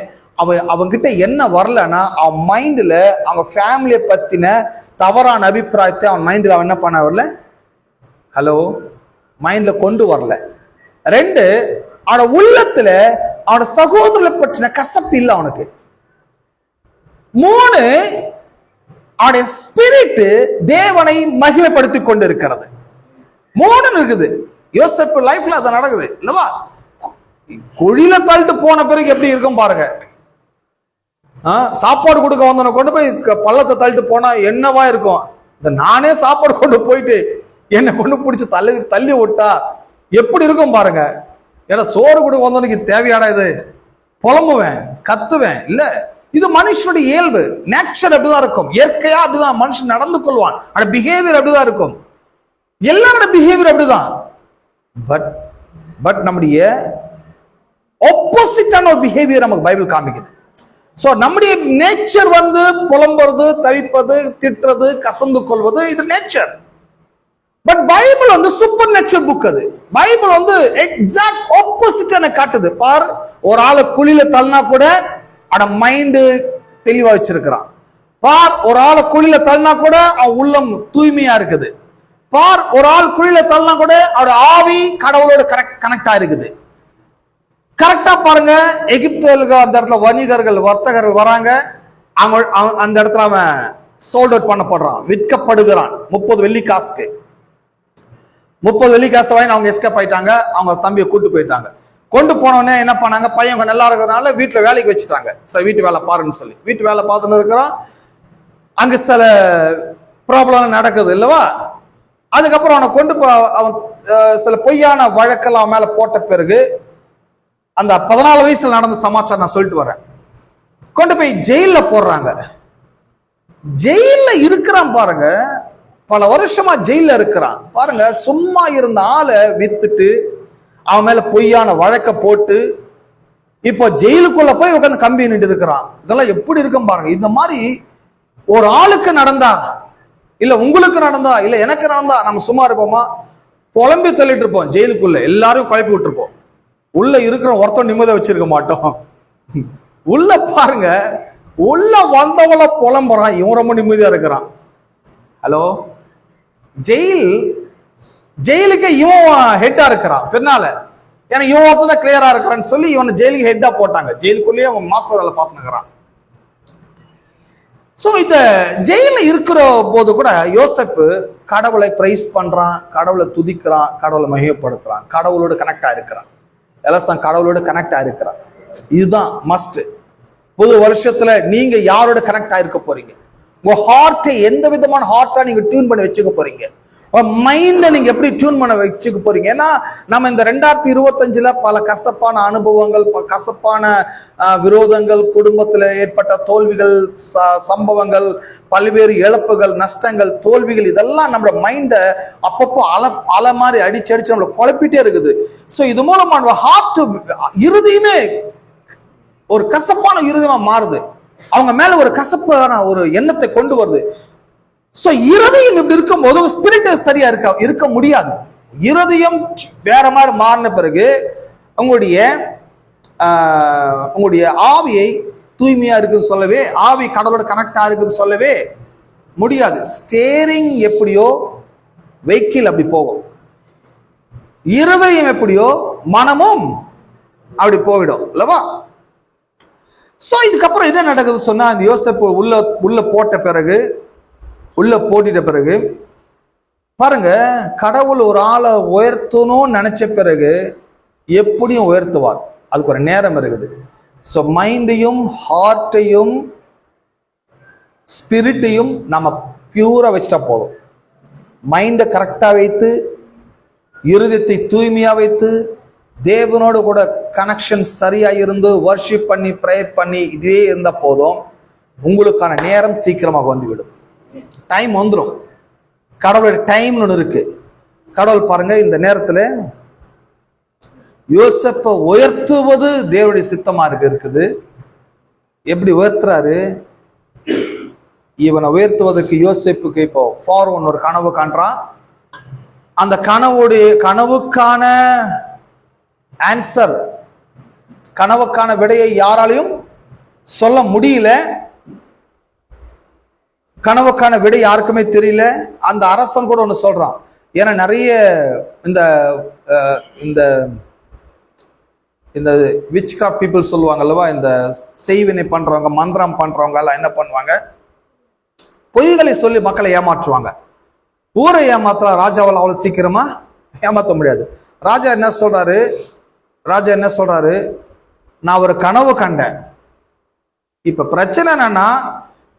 S1: அவங்கிட்ட என்ன வரலன்னா, அவன் மைண்ட்ல அவங்க ஃபேமிலியை பத்தின தவறான அபிப்பிராயத்தை அவன் மைண்ட்ல அவன் என்ன பண்ண வரல, மைண்ட்ல கொண்டு வரல. ரெண்டு, அவனோட உள்ளத்துல அவனோட சகோதரரை பற்றின கசப்பு இல்லை அவனுக்கு. மூணு, அவனுடைய ஸ்பிரிட் தேவனை மகிமைப்படுத்தி கொண்டு இருக்கிறது. மூணு இருக்குது. யோசேப்பு லைஃப்ல அது நடக்குது இல்லவா? குழியில தள்ளிட்டு போன பிறகு எப்படி இருக்கும் பாருங்க. சாப்பாடு கொடுக்க வந்தவனை கொண்டு போய் பள்ளத்தை தள்ளிட்டு போனா என்னவா இருக்கும்? நானே சாப்பாடு கொண்டு போயிட்டு என்னை கொண்டு பிடிச்சி தள்ளி விட்டா எப்படி இருக்கும் பாருங்க. ஏன்னா சோறு கொடுக்க வந்தவனுக்கு தேவையான இது புலம்புவேன், கத்துவேன். இல்ல, இது மனுஷனுடைய இயல்பு, நேச்சர் அப்படிதான் இருக்கும். இயற்கையா அப்படிதான் மனுஷன் நடந்து கொள்வான். அந்த பிஹேவியர் அப்படிதான் இருக்கும். எல்லாரோட பிஹேவியர் அப்படிதான். பட் நம்முடைய ஆப்போசிட்டான ஒரு பிஹேவியர் நமக்கு பைபிள் காமிக்குது. சோ நம்முடைய நேச்சர் புலம்புறது, தவிப்பது, திட்டுறது, கசந்து கொள்வது, இது nature. But Bible super natural book. அது பைபிள் எக்ஸாக்ட் ஆப்போசிட் எனக்கு காட்டுது. பார், ஒரு ஆளை குழியில தள்ளினா கூட அவட மைண்டு தெளிவா வச்சிருக்கிறான். பார், ஒரு ஆளை குழியில தள்ளினா கூட அவன் உள்ளம் தூய்மையா இருக்குது. பார், ஒரு ஆள் குழியில தள்ளினா கூட அவட ஆவி கடவுளோட கனெக்டா இருக்குது. கரெக்டா பாருங்க, எகிப்துக்கு அந்த இடத்துல வணிகர்கள், வர்த்தகர்கள் வராங்க. அந்த இடத்துல அவன் சோல்ட் அவுட் பண்ணப்படுறான், விற்கப்படுகிறான் 30 வெள்ளி காசுக்கு. 30 வெள்ளி காசு வாங்கி அவங்க எஸ்கேப் ஆயிட்டாங்க. அவங்க தம்பியை கூட்டு போயிட்டாங்க. கொண்டு போனோடனே என்ன பண்ணாங்க, பையன் நல்லா இருக்கிறதுனால வீட்டுல வேலைக்கு வச்சுட்டாங்க. சரி, வீட்டு வேலை பாருன்னு சொல்லி வீட்டு வேலை பார்த்துன்னு இருக்கிறான். அங்க சில ப்ராப்ளம் நடக்குது இல்லவா? அதுக்கப்புறம் அவனை கொண்டு அவன் சில பொய்யான வழக்கெல்லாம் மேல போட்ட பிறகு, அந்த 14 வயசுல நடந்த சமாச்சாரம் நான் சொல்லிட்டு வரேன். கொண்டு போய் ஜெயில போடுறாங்க. ஜெயில இருக்கிறான் பாருங்க, பல வருஷமா ஜெயில இருக்கிறான் பாருங்க. சும்மா இருந்த ஆளை வித்துட்டு அவன் மேல பொய்யான வழக்க போட்டு இப்போ ஜெயிலுக்குள்ள போய் உட்காந்து கம்பி நின்று இருக்கிறான். இதெல்லாம் எப்படி இருக்கும் பாருங்க. இந்த மாதிரி ஒரு ஆளுக்கு நடந்தா, இல்ல உங்களுக்கு நடந்தா, இல்ல எனக்கு நடந்தா நம்ம சும்மா இருப்போமா? புலம்பி தள்ளிட்டு இருப்போம். ஜெயிலுக்குள்ள எல்லாரும் குழப்பி விட்டுருப்போம். உள்ள இருக்கிற ஒருத்தன் நிம்மதியா வச்சிருக்க மாட்டோம். உள்ள பாருங்க, உள்ள வந்தவள புலம்புறான், இவன் ரொம்ப நிம்மதியா இருக்கிறான். ஹலோ, ஜெயிலுக்கு இவன் ஹெட்டா இருக்கிறான் பின்னால. ஏன்னா இவன் ஒருத்தன் தான் கிளியரா இருக்கிறான்னு சொல்லி இவனை ஜெயிலுக்கு ஹெட்டா போட்டாங்க. ஜெயிலுக்குள்ளேயே அவன் மாஸ்டர் வேலை பார்த்துக்கிறான். சோ இந்த ஜெயில இருக்கிற போது கூட யோசேப்பு கடவுளை பிரைஸ் பண்றான், கடவுளை துதிக்கிறான், கடவுளை மகிமைப்படுத்துறான், கடவுளோட கனெக்டா இருக்கிறான். எல்லாம் கடவுளோட கனெக்டா இருக்கிறான். இதுதான் மஸ்ட். புது வருஷத்துல நீங்க யாரோட கனெக்ட் ஆயிருக்க போறீங்க? உங்க ஹார்ட்டை எந்த விதமான ஹார்ட்டா நீங்க டியூன் பண்ணி வச்சுக்க போறீங்க? மைண்டை நீங்க எப்படி டியூன் பண்ண வச்சுக்க போறீங்க? ஏன்னா நம்ம இந்த 2025 பல கசப்பான அனுபவங்கள், கசப்பான விரோதங்கள், குடும்பத்துல ஏற்பட்ட தோல்விகள், சம்பவங்கள், பல்வேறு இழப்புகள், நஷ்டங்கள், தோல்விகள், இதெல்லாம் நம்மளோட மைண்டை அப்பப்போ அலை மாதிரி அடிச்சு நம்மள குழப்பிட்டே இருக்குது. சோ இது மூலமா நம்ம ஹார்ட், இறுதியுமே ஒரு கசப்பான இருதயமா மாறுது. அவங்க மேல ஒரு கசப்பான ஒரு எண்ணத்தை கொண்டு வருது. சோ இருதயம் இப்படி இருக்கும் போது ஸ்பிரிட் சரியா இருக்க முடியாது. இருதயம் வேற மாதிரி மாறின பிறகு உங்களுடைய ஆவியை தூய்மையா இருக்குன்னு சொல்லவே, ஆவி கடவுளோட கனெக்டா இருக்குன்னு சொல்லவே முடியாது. ஸ்டேரிங் எப்படியோ வெஹிக்கிள் அப்படி போகும், இருதயம் எப்படியோ மனமும் அப்படி போயிடும் அல்லவா? சோ இதுக்கப்புறம் என்ன நடக்குது சொன்னா, அந்த யோசேப்பு உள்ள போட்டிட்ட பிறகு பாருங்க, கடவுள் ஒரு ஆளை உயர்த்தணும்னு நினைச்ச பிறகு எப்படியும் உயர்த்துவார். அதுக்கு ஒரு நேரம் இருக்குது. ஸோ மைண்டையும் ஹார்ட்டையும் ஸ்பிரிட்டையும் நம்ம பியூரா வச்சுட்டா போதும். மைண்டை கரெக்டா வைத்து, இருதயத்தை தூய்மையா வைத்து, தேவனோடு கூட கனெக்ஷன் சரியா இருந்து வர்ஷிப் பண்ணி ப்ரேயர் பண்ணி இதே இருந்த போதும் உங்களுக்கான நேரம் சீக்கிரமாக வந்துவிடும். டைம் வந்துடும். கடவுளுடைய டைம்னு ஒன்று இருக்கு. கடவுள் பாருங்க, இந்த நேரத்தில் யோசேப்பை உயர்த்துவது தேவனுடைய சித்தமா இருக்குது. எப்படி உயர்த்துறாரு? இவனை உயர்த்துவதற்கு யோசேப்புக்கு இப்போ ஃபாரோன் ஒரு கனவு காண்றான். அந்த கனவுக்கான ஆன்சர், கனவுக்கான விடையை யாராலையும் சொல்ல முடியல. கனவுக்கான விடை யாருக்குமே தெரியல. அந்த அரசன் கூட ஒன்று சொல்றான். ஏன்னா நிறைய இந்த இந்த இந்த விச் கிராஃப்ட் பீப்புள் சொல்லுவாங்க அல்லவா, இந்த செய்வினை பண்றவங்க, மந்திரம் பண்றவங்க எல்லாம் என்ன பண்ணுவாங்க? பொய்களை சொல்லி மக்களை ஏமாற்றுவாங்க. ஊரை ஏமாத்தல ராஜாவால் அவ்வளவு சீக்கிரமா ஏமாற்ற முடியாது. ராஜா என்ன சொல்றாரு? நான் ஒரு கனவு கண்டேன். இப்ப பிரச்சனை என்னன்னா,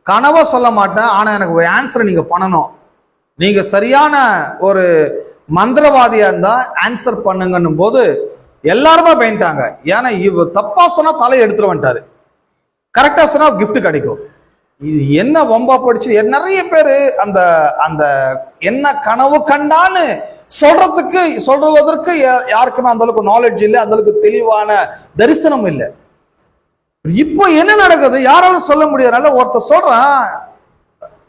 S1: கனவை சொல்ல மாட்டேன், ஆனா எனக்கு ஒரு ஆன்சர் நீங்க பண்ணணும். நீங்க சரியான ஒரு மந்திரவாதியா இருந்தா ஆன்சர் பண்ணுங்கன்னும் போது எல்லாருமே பயந்துட்டாங்க. ஏன்னா இவ தப்பா சொன்னா தலையை எடுத்துட்டு வந்துட்டாரு, கரெக்டா சொன்னா கிஃப்ட் கிடைக்கும். இது என்ன வம்பா படிச்சு நிறைய பேரு அந்த அந்த என்ன கனவு கண்டான்னு சொல்றதற்கு யாருக்குமே அந்த அளவுக்கு நாலேஜ் இல்லை, அந்த அளவுக்கு தெளிவான தரிசனம் இல்லை. இப்போ என்ன நடக்குது யாராலும் சொல்ல முடியாதுனால ஒருத்தர் சொல்றான்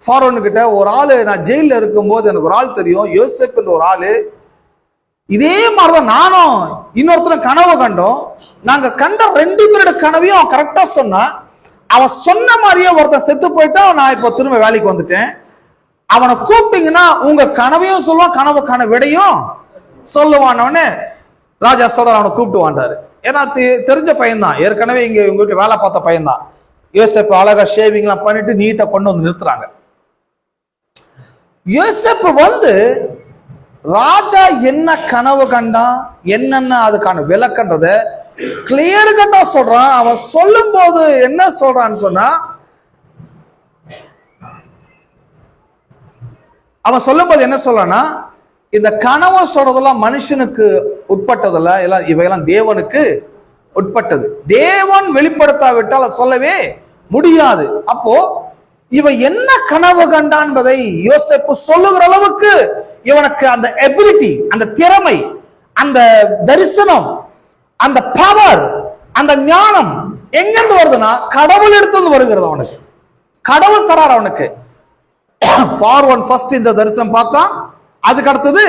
S1: ஃபாரோன் கிட்ட, ஒரு ஆளு நான் ஜெயில இருக்கும் போது எனக்கு ஒரு ஆள் தெரியும், யோசேப் ஒரு ஆளு, இதே மாதிரிதான் நானும் இன்னொருத்தரும் கனவு கண்டோம். நாங்க கண்ட 2 பேரோட கனவையும் அவன் கரெக்டா சொன்னா, அவன் சொன்ன மாதிரியே ஒருத்தர் செத்து போயிட்டா, நான் இப்போ திரும்ப வேலைக்கு வந்துட்டேன். அவனை கூப்பிட்டீங்கன்னா உங்க கனவையும் சொல்லுவான், கனவுக்கான விடையும் சொல்லுவான்னு ராஜா சொல்ற. அவனை கூப்பிட்டு வாண்டாரு. ஏன்னா தெரிஞ்ச பையன்தான், ஏற்கனவே இங்க உங்க வீட்டு வேலை பார்த்த பையன்தான். யோசேப்பு அழகா ஷேவிங் எல்லாம் பண்ணிட்டு நீட்டா கொண்டு வந்து நிறுத்துறாங்க. யோசேப்பு வந்து ராஜா என்ன கனவு கண்டான், என்னென்ன அதுக்கான விளக்கன்றத கிளியர் கட்டா சொல்றான். அவன் சொல்லும் போது என்ன சொல்றான்னு சொன்னா, அவன் சொல்லும் போது என்ன சொல்றான்னா, இந்த கனவு சொல்றதெல்லாம் மனுஷனுக்கு உட்பட்டதல்ல, இவையெல்லாம் தேவனுக்கு உட்பட்டது. தேவன் வெளிப்படுத்தாவிட்டால் அதை சொல்லவே முடியாது. அப்போ இவன் என்ன கனவு கண்டான் என்பதை யோசேப்பு சொல்லுகிற அளவுக்கு இவனுக்கு அந்த எபிலிட்டி, அந்த திறமை, அந்த தரிசனம், அந்த பவர், அந்த ஞானம் எங்கிருந்து வருதுன்னா கடவுள் இடத்துல வருகிறது. அவனுக்கு கடவுள் தரார். அவனுக்கு ஃபார்வன் ஃபர்ஸ்ட் இந்த தரிசனம் பார்த்தான், அதுக்கு அடுத்தது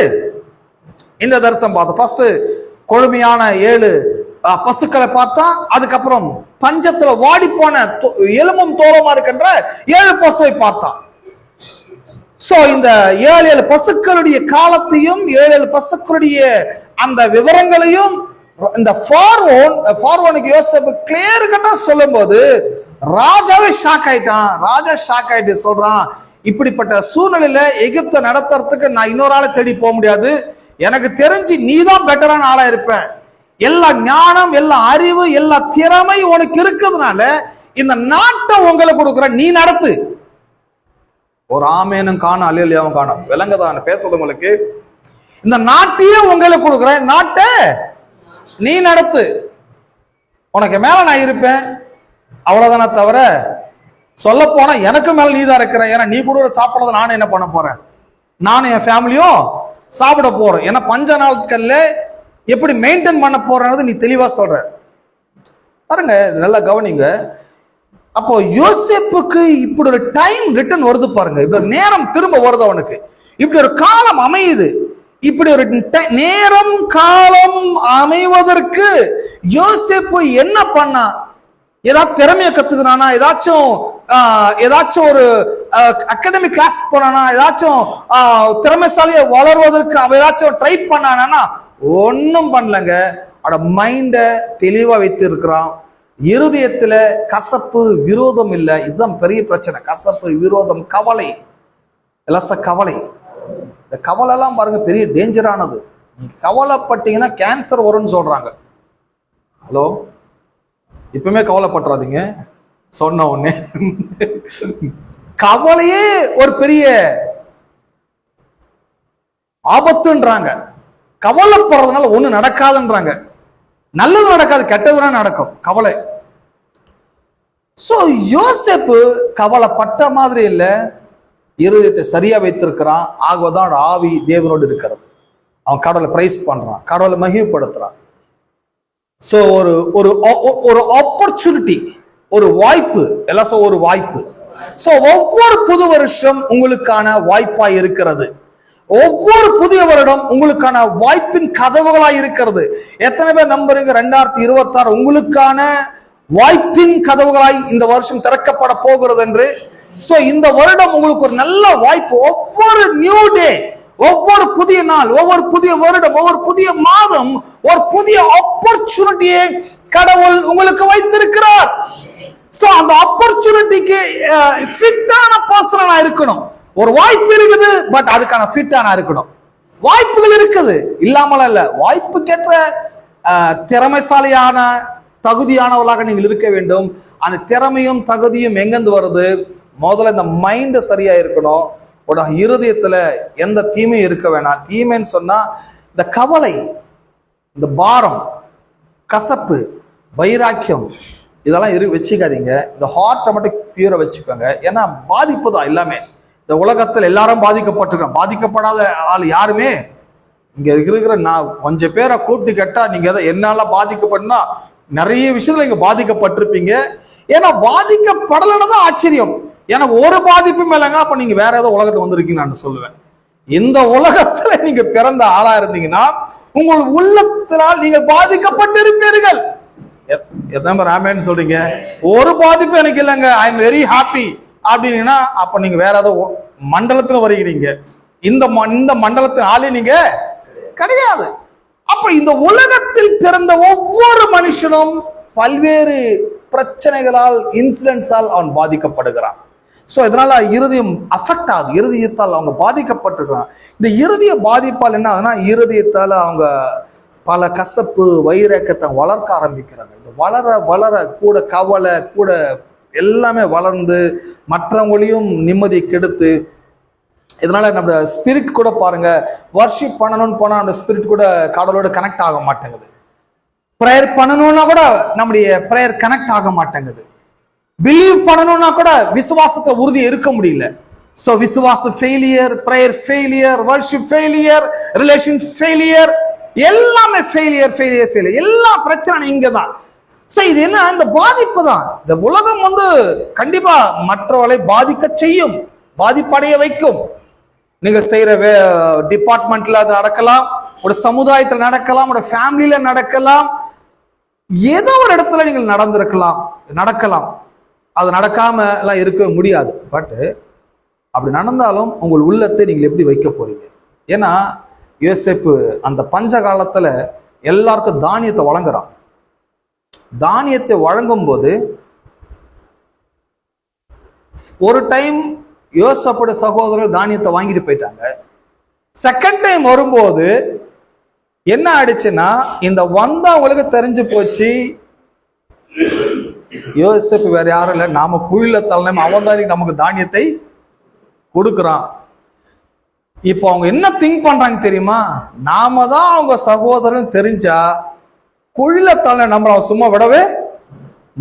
S1: இந்த தரிசனம் பார்த்தான். ஃபர்ஸ்ட் கொழுமையான 7 பசுக்களை பார்த்தா, அதுக்கப்புறம் பஞ்சத்துல வாடி போன எலும்பும் தோலமா இருக்கின்ற 7 பசுவை பார்த்தான். சோ இந்த 7 பசுக்களுடைய காலத்தையும் 7 பசுக்களுடைய அந்த விவரங்களையும் இந்த ஃபார்வோனுக்கு யோசேப்பு கிளியர் கட்டா சொல்லும் போது ராஜாவே ஷாக் ஆயிட்டான். ராஜா ஷாக் ஆயிட்டு சொல்றான், இப்படிப்பட்ட சூழ்நிலையில எகிப்தை நடத்துறதுக்கு நான் இன்னொரு ஆளை தேடி போக முடியாது. எனக்கு தெரிஞ்சு நீதான் பெட்டரான ஆளா இருப்ப. எல்லா ஞானம், எல்லா அறிவு, எல்லா திறமை உனக்கு இருக்கிறதுனால இந்த நாட்டை உங்களுக்கு கொடுக்குற, நீ நடத்து. ஒரு ஆமேனும் காணும், அல்லேலூயாவும் காணும். விளங்குதான் பேசுறது உங்களுக்கு? இந்த நாட்டையே உங்களுக்கு கொடுக்குற, நாட்டை நீ நடத்து. உனக்கு மேல நான் இருப்பேன், அவ்வளவுதானே தவிர சொல்ல போனா எனக்கு மேல நீ தான் இருக்கிற. ஏன்னா நீ கொடுக்குற சாப்பிடறத நானும் என்ன பண்ண போறேன், நானும் என் ஃபேமிலியும் சாப்பிட போறோம். ஏன்னா பஞ்ச நாட்கள்ல எப்படி மெயின்டைன் பண்ண போறது நீ தெளிவா சொல்ற. பாருங்க, நல்லா கவனிங்க. அப்போ யோசேப்புக்கு இப்படி ஒரு டைம் ரிட்டர்ன் வருது பாருங்க. இப்ப நேரம் திரும்ப வருது அவனுக்கு. இப்படி ஒரு காலம் அமையுது. இப்படி ஒரு நேரம் காலம் அமைவதற்கு யோசேப்பு என்ன பண்ணா? ஏதாவது திறமையை கத்துக்கிறானா? ஏதாச்சும் ஒரு அகாடமிக் கிளாஸ் போனானா? ஏதாச்சும் திறமைசாலியை வளர்வதற்கு அவ ஏதாச்சும் ட்ரை பண்ணானா? ஒன்னும் பண்ணலங்க. அவட மைண்ட தெளிவா வைத்து இருக்கிறான். இருதயத்துல கசப்பு விரோதம் இல்லை. இதுதான் பெரிய பிரச்சனை. கசப்பு விரோதம் கவலை, கவலை. இந்த கவலை எல்லாம் பாருங்க பெரிய டேஞ்சரானது. நீங்க கவலைப்பட்டீங்கன்னா கேன்சர் வரும்னு சொல்றாங்க. ஹலோ, இப்பவுமே கவலைப்பட்டுறாதீங்க. சொன்ன உடனே கவலையே ஒரு பெரிய ஆபத்துன்றாங்க. கவலைப்படுறதுனால ஒண்ணு நடக்காதுன்றாங்க. நல்லது நடக்காது, கெட்டதுதான் நடக்கும் கவலை. சோ யோசேப்பு கவலைப்பட்ட மாதிரி இல்ல, இருதயத்தை சரியா வைத்திருக்கிறான். ஆகவதான் ஆவி தேவனோடு இருக்கிறது. அவன் கடவுளை பிரைஸ் பண்றான், கடவுளை மகிமைப்படுத்துறான். சோ ஒரு ஆப்பர்ச்சுனிட்டி, ஒரு வாய்ப்பு, எல்லாம் ஒரு வாய்ப்பு. சோ ஒவ்வொரு புது வருஷம் உங்களுக்கான வாய்ப்பாய் இருக்கிறது. ஒவ்வொரு புதிய வருடம் உங்களுக்கான வாய்ப்பின் கதவுகளாய் இருக்கிறது. எத்தனை பேர் நம்புறீங்க 2026 உங்களுக்கான வாய்ப்பின் கதவுகளாய் இந்த வருஷம் திறக்கப்பட போகிறது என்று? சோ இந்த வருடம் உங்களுக்கு ஒரு நல்ல வாய்ப்பு. ஒவ்வொரு நியூ டே, ஒவ்வொரு புதிய நாள், ஒவ்வொரு புதிய வருடம், ஒவ்வொரு புதிய மாதம் ஒரு புதிய ஆப்பர்ச்சுனிட்டியை கடவுள் உங்களுக்கு வைத்திருக்கிறார். சோ அந்த ஆப்பர்ச்சுனிட்டிக்கு ஃபிட்டான பர்சனா இருக்கணும். ஒரு வாய்ப்பு இருக்குது, பட் அதுக்கான ஃபிட்டான இருக்கணும். வாய்ப்புகள் இருக்குது, இல்லாமல இல்ல. வாய்ப்புக்கேற்ற திறமைசாலியான தகுதியானவர்களாக நீங்கள் இருக்க வேண்டும். அந்த திறமையும் தகுதியும் எங்கிருந்து வருது? முதல்ல இந்த மைண்ட் சரியா இருக்கணும். ஒரு இருதயத்துல எந்த தீமையும் இருக்க வேணாம். தீமைன்னு சொன்னா இந்த கவலை, இந்த பாரம், கசப்பு, வைராக்கியம், இதெல்லாம் வச்சுக்காதீங்க. இந்த ஹார்ட்டை மட்டும் பியூரா வச்சுக்கோங்க. ஏன்னா பாதிப்பு தான் எல்லாமே. இந்த உலகத்தில் எல்லாரும் பாதிக்கப்பட்டிருக்கோம். பாதிக்கப்படாத ஆள் யாருமே இங்க இருக்கிற நான் கொஞ்சம் பேரை கூப்பிட்டு கேட்டா நீங்க என்னால பாதிக்கப்படனா நிறைய விஷயத்துல இங்க பாதிக்கப்பட்டிருப்பீங்க. ஏன்னா பாதிக்கப்படலன்னு ஆச்சரியம். எனக்கு ஒரு பாதிப்பும் இல்லைங்க. அப்ப நீங்க வேற ஏதோ உலகத்துல வந்திருக்கீங்கன்னு நான் சொல்லுவேன். இந்த உலகத்துல நீங்க பிறந்த ஆளா இருந்தீங்கன்னா உங்கள் உள்ளத்தினால் நீங்க பாதிக்கப்பட்டிருப்பீர்கள். எத்தனை ராமேன்னு சொல்றீங்க? ஒரு பாதிப்பு எனக்கு இல்லைங்க, ஐ எம் வெரி ஹாப்பி அப்படின்னா அப்ப நீங்க வேற ஏதோ மண்டலத்துல வருகிறீங்க. இந்த மண்டலத்தின் ஆளே நீங்க கிடையாது. அப்ப இந்த உலகத்தில் பிறந்த ஒவ்வொரு மனுஷனும் பல்வேறு பிரச்சனைகளால், இன்சிடென்ட்ஸால் அவன் பாதிக்கப்படுகிறான். சோ இதனால இருதயம் அஃபெக்ட் ஆகுது. இருதயத்தால் அவங்க பாதிக்கப்பட்டிருக்கிறான். இந்த இருதய பாதிப்பால் என்ன ஆகுதுன்னா, இருதயத்தால அவங்க பல கசப்பு, வைரக்கத்தை வளர்க்க ஆரம்பிக்கிறாங்க. இது வளர வளர கூட கவலை, கூட எல்லாமே வளர்ந்து மற்றவங்களையும் நிம்மதியை கெடுத்து, இதனால நம்ம ஸ்பிரிட் கூட பாருங்க, வர்ஷிப் பண்ணணும்னு போனா நம்ம ஸ்பிரிட் கூட கடவுளோட கனெக்ட் ஆக மாட்டேங்குது. ப்ரேயர் பண்ணணும்னா கூட நம்முடைய ப்ரேயர் கனெக்ட் ஆக மாட்டேங்குது. பிலீவ் பண்ணணும்னா கூட விசுவாசத்தை உறுதி இருக்க முடியல. சோ விசுவாச failure, prayer failure, worship failure, relation failure, எல்லாமே ஃபெயிலியர் ஃபெயிலியர் ஃபெயிலியர். எல்லா பிரச்சனை இங்கதான். சோ இது என்ன, இந்த பாதிப்பு தான். இந்த உலகம் கண்டிப்பா மற்றவர்களை பாதிக்க செய்யும், பாதிப்படைய வைக்கும். நீங்க செய்யற டிபார்ட்மெண்ட்ல அது நடக்கலாம், ஒரு சமுதாயத்தில் நடக்கலாம், ஒரு ஃபேமிலியில நடக்கலாம், ஏதோ ஒரு இடத்துல நீங்கள் நடக்கலாம். அது நடக்காம எல்லாம் இருக்க முடியாது. பட் அப்படி நடந்தாலும் உங்கள் உள்ளத்தை நீங்கள் எப்படி வைக்க போறீங்க? ஏன்னா யோசேப்பு அந்த பஞ்ச காலத்துல எல்லாருக்கும் தானியத்தை வழங்குறான். தானியத்தை வழங்கும் போது ஒரு டைம் யோசேப்புடைய சகோதரர்கள் தானியத்தை வாங்கிட்டு போயிட்டாங்க. செகண்ட் டைம் வரும்போது என்ன ஆயிடுச்சுன்னா, இந்த வந்தவங்களுக்கு தெரிஞ்சு போச்சு, யோசேப்பு வேற யாரும் இல்லை, நாம குழில தள்ளணும், அவன் தான் நமக்கு தானியத்தை கொடுக்குறான். இப்போ அவங்க என்ன திங்க் பண்றாங்க தெரியுமா? நாம தான் அவங்க சகோதரன் தெரிஞ்சா குழில தள்ள நம்மள அவன் சும்மா விடவே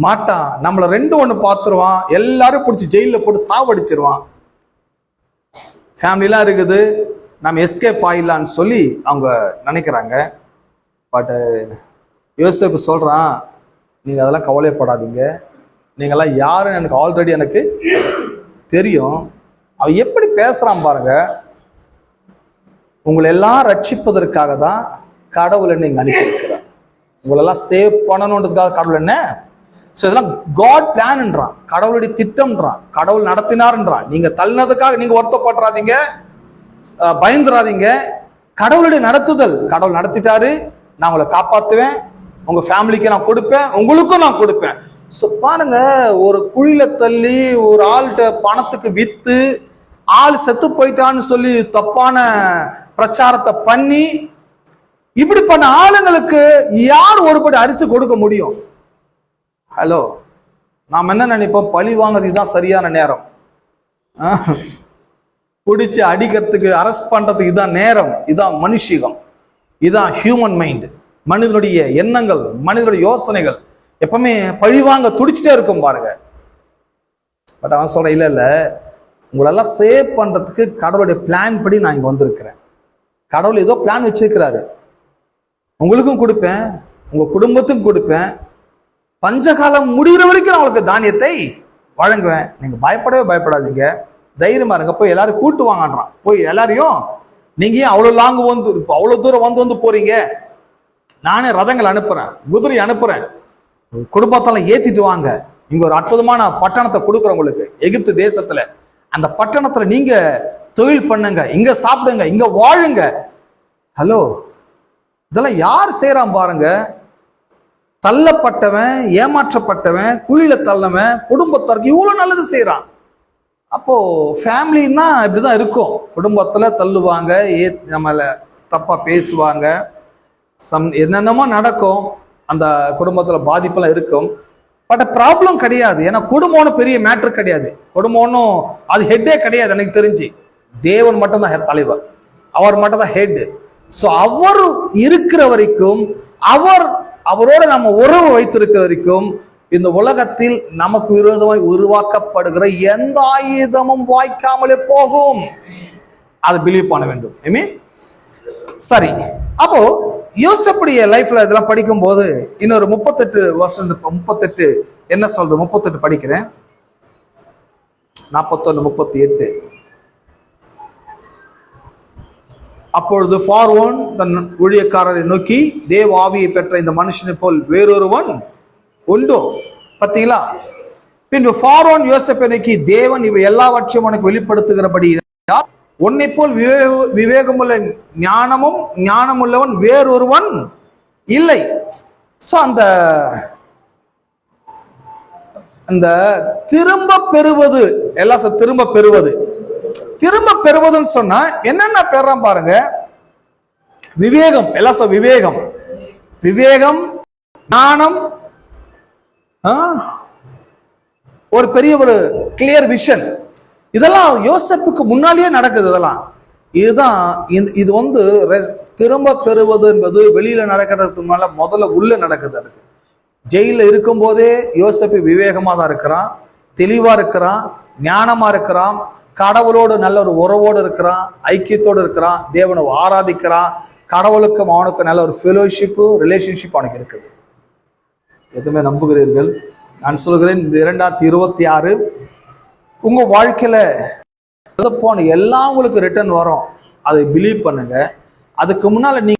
S1: மாட்டான், நம்மள 2-1 பார்த்துருவான், எல்லாரும் பிடிச்சி ஜெயில போட்டு சாவடிச்சிருவான், ஃபேமிலிலாம் இருக்குது, நம்ம எஸ்கேப் ஆயிடலான்னு சொல்லி அவங்க நினைக்கிறாங்க. பட் யோசேப்பு சொல்றான், நீங்க அதெல்லாம் கவலைப்படாதீங்க, நீங்கெல்லாம் யாருன்னு எனக்கு ஆல்ரெடி எனக்கு தெரியும். அவன் எப்படி பேசுறான் பாருங்க. உங்களை எல்லாம் ரட்சிப்பதற்காக தான் கடவுளை நீங்க அனுப்பியிருக்கிறார், உங்களெல்லாம் சேவ் பண்ணணுன்றதுக்காக கடவுள் என்ன. ஸோ இதெல்லாம் காட் பிளான்ன்றான், கடவுளுடைய திட்டம்ன்றான், கடவுள் நடத்தினார்ன்றான். நீங்க தள்ளினதுக்காக நீங்க வருத்தப்படுறாதீங்க, பயந்துராதீங்க. கடவுளுடைய நடத்துதல், கடவுள் நடத்திட்டாரு, நான் உங்களை காப்பாத்துவேன், உங்க ஃபேமிலிக்கு நான் கொடுப்பேன், உங்களுக்கும் நான் கொடுப்பேன். ஸோ பாருங்க, ஒரு குழியில தள்ளி ஒரு ஆள்கிட்ட பணத்துக்கு வித்து ஆள் செத்து போயிட்டான்னு சொல்லி தப்பான பிரச்சாரத்தை பண்ணி இப்படி பண்ண ஆளுங்களுக்கு யார் ஒருபடி அரிசி கொடுக்க முடியும்? ஹலோ, நாம் என்ன நினைப்போம், பழி வாங்குறது தான் சரியான நேரம், பிடிச்சு அடிக்கிறதுக்கு அரெஸ்ட் பண்றதுக்கு இதான் நேரம், இதான் மனுஷிகம், இதான் ஹியூமன் மைண்ட். மனிதனுடைய எண்ணங்கள், மனிதனுடைய யோசனைகள் எப்பவுமே பழிவாங்க துடிச்சுட்டே இருக்கும் பாருங்க. பட் அவன் சொல்ற, இல்ல உங்களெல்லாம் சேவ் பண்றதுக்கு கடவுளுடைய பிளான் படி நான் இங்க வந்திருக்கிறேன், கடவுள் ஏதோ பிளான் வச்சிருக்கிறாரு, உங்களுக்கும் கொடுப்பேன், உங்க குடும்பத்துக்கும் கொடுப்பேன், பஞ்சகாலம் முடிகிற வரைக்கும் நான் உங்களுக்கு தானியத்தை வழங்குவேன், நீங்க பயப்படாதீங்க, தைரியமா இருங்க, போய் எல்லாரும் கூட்டு வாங்கன்றான். போய் எல்லாரையும், நீங்க ஏன் அவ்வளவு தூரம் வந்து போறீங்க, நானே ரதங்கள் அனுப்புறேன், குதிரை அனுப்புறேன், குடும்பத்தெல்லாம் ஏத்திட்டு வாங்க, இங்க ஒரு அற்புதமான பட்டணத்தை கொடுக்குறேன் உங்களுக்கு எகிப்து தேசத்துல, அந்த பட்டணத்துல நீங்க தொழில் பண்ணுங்க, இங்க சாப்பிடுங்க, இங்க வாழுங்க. ஹலோ, இதெல்லாம் யார் செய்யறான் பாருங்க. தள்ளப்பட்டவன், ஏமாற்றப்பட்டவன், குழியில தள்ளவன் குடும்பத்தாருக்கு இவ்வளவு நல்லது செய்யறான். அப்போ ஃபேமிலின்னா இப்படிதான் இருக்கும், குடும்பத்துல தள்ளுவாங்க, நம்மள தப்பா பேசுவாங்க, என்னென்னமோ நடக்கும், அந்த குடும்பத்துல பாதிப்பெல்லாம் இருக்கும். பட் ப்ராப்ளம் கிடையாது, ஏன்னா குடும்பம்னு பெரிய மேட்டர் கிடையாது, குடும்பம்னும் அது ஹெட்டே கிடையாது எனக்கு தெரிஞ்சு. தேவன் மட்டும் தான் தலைவர், அவர் மட்டும் தான் ஹெட். ஸோ அவர் இருக்கிற வரைக்கும், அவரோட நம்ம உறவு வைத்திருக்கிற வரைக்கும், இந்த உலகத்தில் நமக்கு விரோதமாய் உருவாக்கப்படுகிற எந்த ஆயுதமும் வாய்க்காமலே போகும். அதை பிலீவ் பண்ண வேண்டும். சரி, அப்போ யோசேப்புடைய லைஃப்ல இதெல்லாம் படிக்கும் போது இன்னொரு 38 என்ன சொல்றது, 38 படிக்கிறேன், 41-38. அப்பொழுது பார்வோன் தன் ஊழியக்காரரை நோக்கி, தேவ ஆவியை பெற்ற இந்த மனுஷனை போல் வேறொருவன் உண்டோ? பார்த்தீங்களா? பின்பு பார்வோன் யோசேப்பை நோக்கி, தேவன் இவை எல்லாவற்றையும் உனக்கு வெளிப்படுத்துகிறபடி உன்னை போல் விவேகமுள்ள ஞானமுள்ளவன் வேறொருவன் இல்லை. சோ அந்த திரும்ப பெறுவது, எல்லாம் திரும்ப பெறுவதுன்னு சொன்னா என்னென்ன பெறான் பாருங்க. விவேகம், எல்லாம் விவேகம், ஞானம், ஒரு பெரிய ஒரு கிளியர் விஷன், இதெல்லாம் யோசேப்புக்கு முன்னாலேயே நடக்குது. இது திரும்ப பெறுவது என்பது வெளியில நடக்கிறதுக்கு முதல்ல உள்ள நடக்குது. அதுக்கு ஜெயில இருக்கும் போதே யோசேப்பு விவேகமா தான் இருக்கிறான், தெளிவா இருக்கிறான், ஞானமா இருக்கிறான், கடவுளோடு நல்ல ஒரு உறவோடு இருக்கிறான், ஐக்கியத்தோடு இருக்கிறான், தேவனை ஆராதிக்கிறான், கடவுளுக்கும் அவனுக்கும் நல்ல ஒரு ஃபெலோஷிப்பு ரிலேஷன்ஷிப் அவனுக்கு இருக்குது. எதுவுமே நம்புகிறீர்கள்? நான் சொல்கிறேன், இந்த 2026 உங்க வாழ்க்கையில போன எல்லாம் உங்களுக்கு ரிட்டர்ன் வரும். அதை பிலீவ் பண்ணுங்க. அதுக்கு முன்னால நீங்க